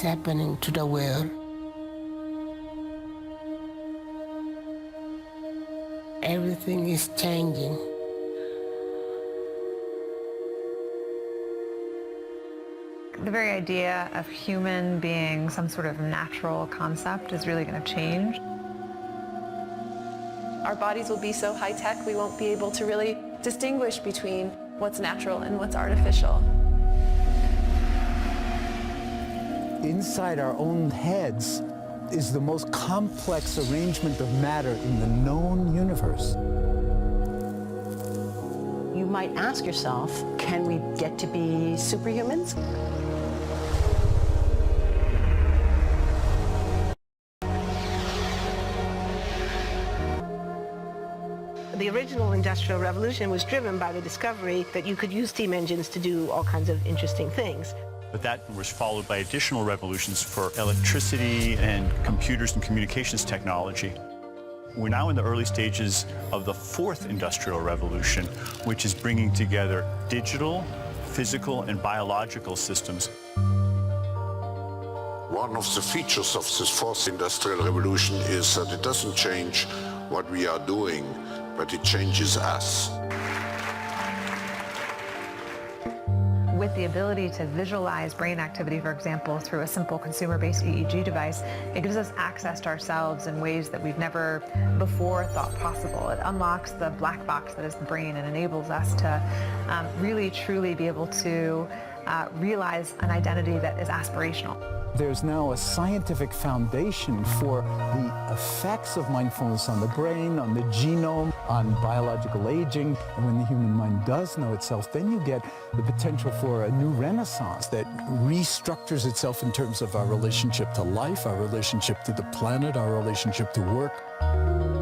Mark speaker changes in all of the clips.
Speaker 1: happening to the world. Everything is changing.
Speaker 2: The very idea of human being some sort of natural concept is really going to change.
Speaker 3: Our bodies will be so high-tech, we won't be able to really distinguish between what's natural and what's artificial.
Speaker 4: Inside our own heads is the most complex arrangement of matter in the known universe.
Speaker 5: You might ask yourself, can we get to be superhumans?
Speaker 6: The original Industrial Revolution was driven by the discovery that you could use steam engines to do all kinds of interesting things.
Speaker 7: But that was followed by additional revolutions for electricity and computers and communications technology. We're now in the early stages of the fourth industrial revolution, which is bringing together digital, physical, and biological systems.
Speaker 8: One of the features of this fourth industrial revolution is that it doesn't change what we are doing, but it changes us.
Speaker 2: With the ability to visualize brain activity, for example, through a simple consumer-based EEG device, it gives us access to ourselves in ways that we've never before thought possible. It unlocks the black box that is the brain and enables us to really, truly be able to realize an identity that is aspirational.
Speaker 4: There's now a scientific foundation for the effects of mindfulness on the brain, on the genome, on biological aging. And when the human mind does know itself, then you get the potential for a new renaissance that restructures itself in terms of our relationship to life, our relationship to the planet, our relationship to work.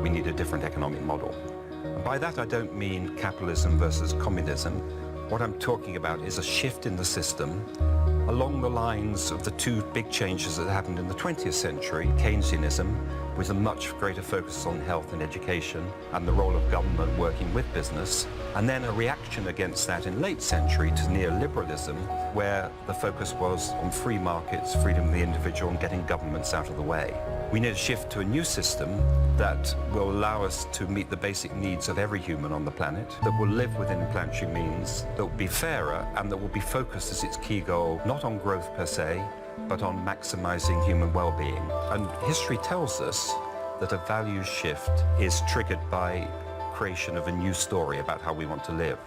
Speaker 9: We need a different economic model. And by that I don't mean capitalism versus communism. What I'm talking about is a shift in the system along the lines of the two big changes that happened in the 20th century, Keynesianism, with a much greater focus on health and education and the role of government working with business, and then a reaction against that in late century to neoliberalism, where the focus was on free markets, freedom of the individual, and getting governments out of the way. We need a shift to a new system that will allow us to meet the basic needs of every human on the planet, that will live within planetary means, that will be fairer, and that will be focused as its key goal, not on growth per se, but on maximizing human well-being. And history tells us that a values shift is triggered by creation of a new story about how we want to live.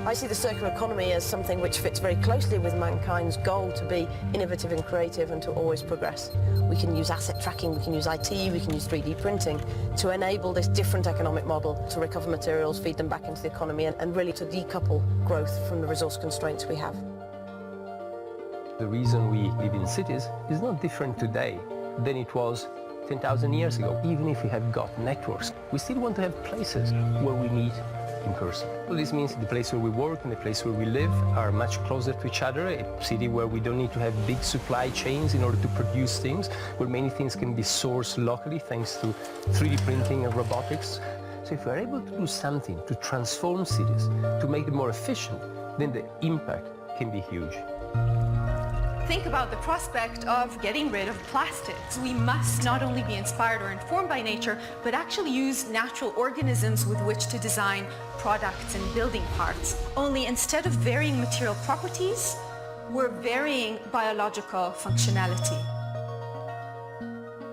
Speaker 5: I see the circular economy as something which fits very closely with mankind's goal to be innovative and creative and to always progress. We can use asset tracking, we can use IT, we can use 3D printing to enable this different economic model to recover materials, feed them back into the economy and really to decouple growth from the resource constraints we have.
Speaker 10: The reason we live in cities is not different today than it was 10,000 years ago. Even if we have got networks, we still want to have places where we meet in person. So this means the place where we work and the place where we live are much closer to each other, a city where we don't need to have big supply chains in order to produce things, where many things can be sourced locally thanks to 3D printing and robotics. So if we're able to do something to transform cities, to make them more efficient, then the impact can be huge.
Speaker 11: Think about the prospect of getting rid of plastics. We must not only be inspired or informed by nature, but actually use natural organisms with which to design products and building parts. Only instead of varying material properties, we're varying biological functionality.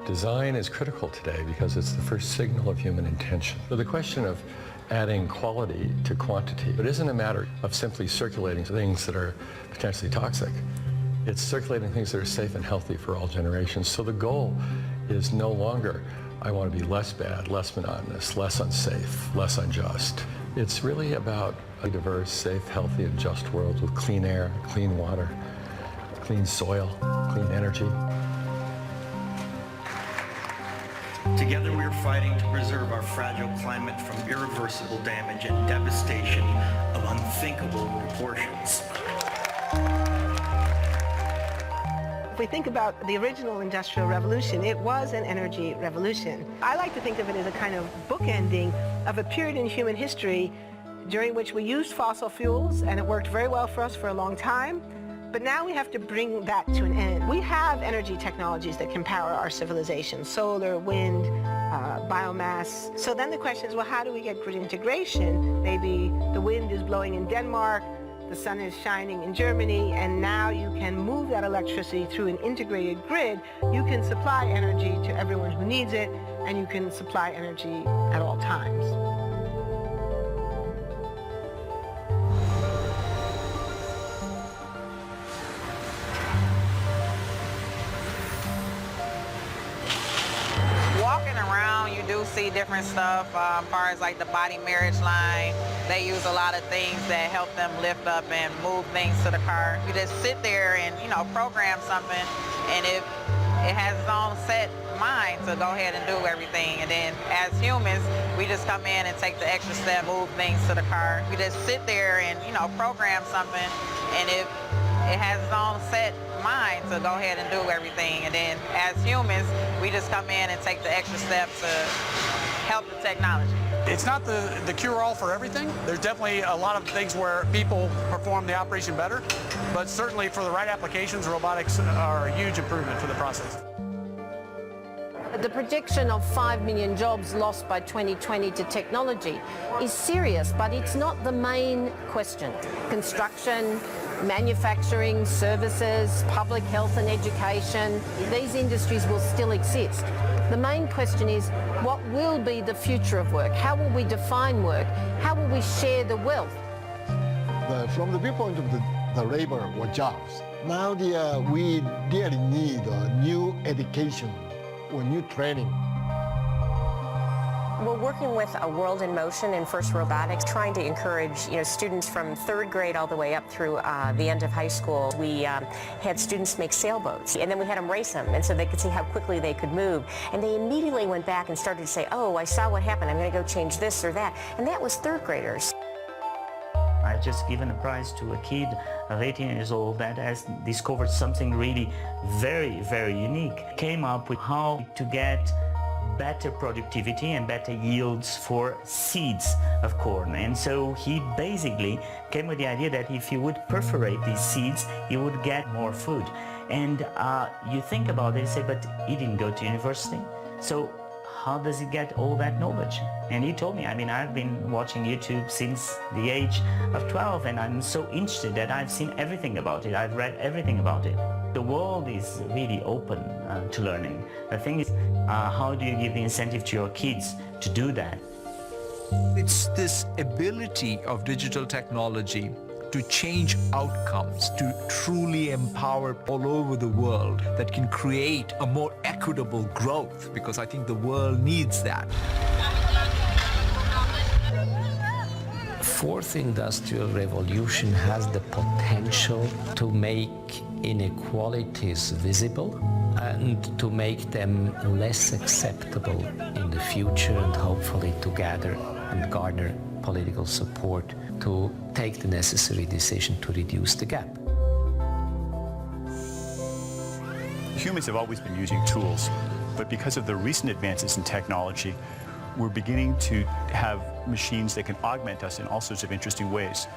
Speaker 12: Design is critical today because it's the first signal of human intention. So the question of adding quality to quantity, it isn't a matter of simply circulating things that are potentially toxic. It's circulating things that are safe and healthy for all generations. So the goal is no longer, I want to be less bad, less monotonous, less unsafe, less unjust. It's really about a diverse, safe, healthy, and just world with clean air, clean water, clean soil, clean energy.
Speaker 13: Together we are fighting to preserve our fragile climate from irreversible damage and devastation of unthinkable proportions.
Speaker 6: If we think about the original Industrial Revolution, it was an energy revolution. I like to think of it as a kind of bookending of a period in human history during which we used fossil fuels, and it worked very well for us for a long time. But now we have to bring that to an end. We have energy technologies that can power our civilization: solar, wind, biomass. So then the question is, well, how do we get grid integration? Maybe the wind is blowing in Denmark, the sun is shining in Germany, and now you can move that electricity through an integrated grid. You can supply energy to everyone who needs it, and you can supply energy at all times.
Speaker 14: Walking around, you do see different stuff as far as like the body marriage line. They use a lot of things that help them lift up and move things to the car. You just sit there and, you know, program something, and if it has its own set mind to go ahead and do everything. And then as humans, we just come in and take the extra step, move things to the car. You just sit there and, you know, program something, and if it has its own set mind to go ahead and do everything. And then as humans, we just come in and take the extra step to help the technology.
Speaker 15: It's not the cure-all for everything. There's definitely a lot of things where people perform the operation better, but certainly for the right applications, robotics are a huge improvement for the process.
Speaker 5: The prediction of 5 million jobs lost by 2020 to technology is serious, but it's not the main question. Construction, manufacturing, services, public health and education, these industries will still exist. The main question is, what will be the future of work? How will we define work? How will we share the wealth?
Speaker 16: From the viewpoint of the labor or jobs, now we really need new education or new training.
Speaker 17: We're working with a World in Motion and First Robotics, trying to encourage students from third grade all the way up through the end of high school. We had students make sailboats, and then we had them race them, and so they could see how quickly they could move. And they immediately went back and started to say, oh, I saw what happened, I'm going to go change this or that. And that was third graders.
Speaker 18: I just given a prize to a kid of 18 years old that has discovered something really very, very unique. Came up with how to get better productivity and better yields for seeds of corn. And so he basically came with the idea that if you would perforate these seeds, you would get more food. And you think about it and say, but he didn't go to university. So how does he get all that knowledge? And he told me, I mean, I've been watching YouTube since the age of 12, and I'm so interested that I've seen everything about it. I've read everything about it. The world is really open to learning. The thing is, how do you give the incentive to your kids to do that?
Speaker 19: It's this ability of digital technology to change outcomes, to truly empower all over the world, that can create a more equitable growth, because I think the world needs that.
Speaker 20: Fourth industrial revolution has the potential to make inequalities visible and to make them less acceptable in the future, and hopefully to gather and garner political support to take the necessary decision to reduce the gap.
Speaker 7: Humans have always been using tools, but because of the recent advances in technology, we're beginning to have machines that can augment us in all sorts of interesting ways.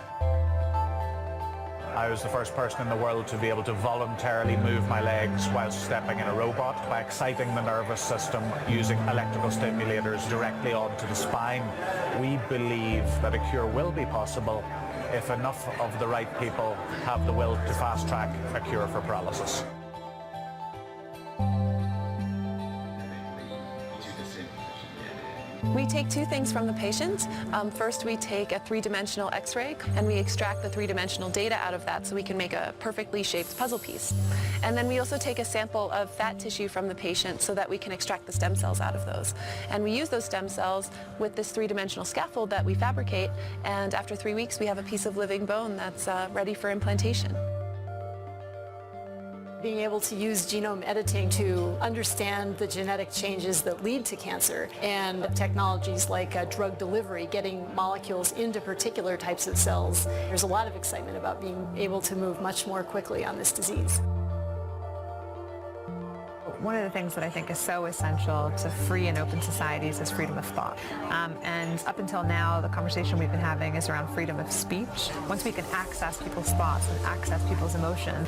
Speaker 21: I was the first person in the world to be able to voluntarily move my legs while stepping in a robot by exciting the nervous system using electrical stimulators directly onto the spine. We believe that a cure will be possible if enough of the right people have the will to fast-track a cure for paralysis.
Speaker 3: We take two things from the patient. First, we take a three-dimensional X-ray, and we extract the three-dimensional data out of that so we can make a perfectly shaped puzzle piece. And then we also take a sample of fat tissue from the patient so that we can extract the stem cells out of those. And we use those stem cells with this three-dimensional scaffold that we fabricate, and after 3 weeks we have a piece of living bone that's ready for implantation.
Speaker 22: Being able to use genome editing to understand the genetic changes that lead to cancer, and technologies like drug delivery, getting molecules into particular types of cells. There's a lot of excitement about being able to move much more quickly on this disease.
Speaker 2: One of the things that I think is so essential to free and open societies is freedom of thought. And up until now, the conversation we've been having is around freedom of speech. Once we can access people's thoughts and access people's emotion,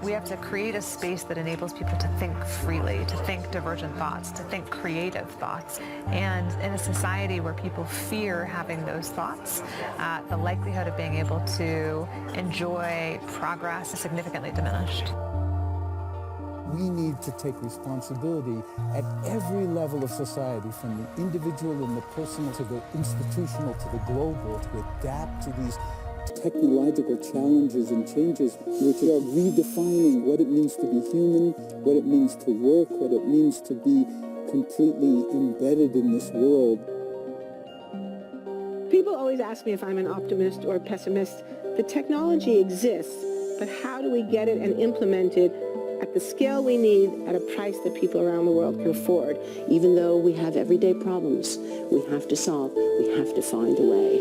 Speaker 2: we have to create a space that enables people to think freely, to think divergent thoughts, to think creative thoughts. And in a society where people fear having those thoughts, the likelihood of being able to enjoy progress is significantly diminished.
Speaker 4: We need to take responsibility at every level of society, from the individual and the personal to the institutional to the global, to adapt to these technological challenges and changes which are redefining what it means to be human, what it means to work, what it means to be completely embedded in this world.
Speaker 6: People always ask me if I'm an optimist or a pessimist. The technology exists, but how do we get it and implement it at the scale we need at a price that people around the world can afford?
Speaker 1: Even though we have everyday problems we have to solve, we have to find a way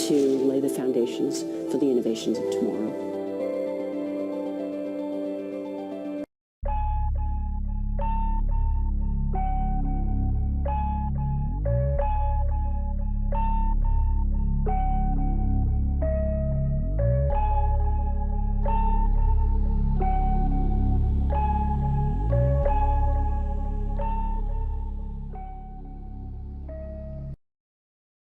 Speaker 1: to lay the foundations for the innovations of tomorrow.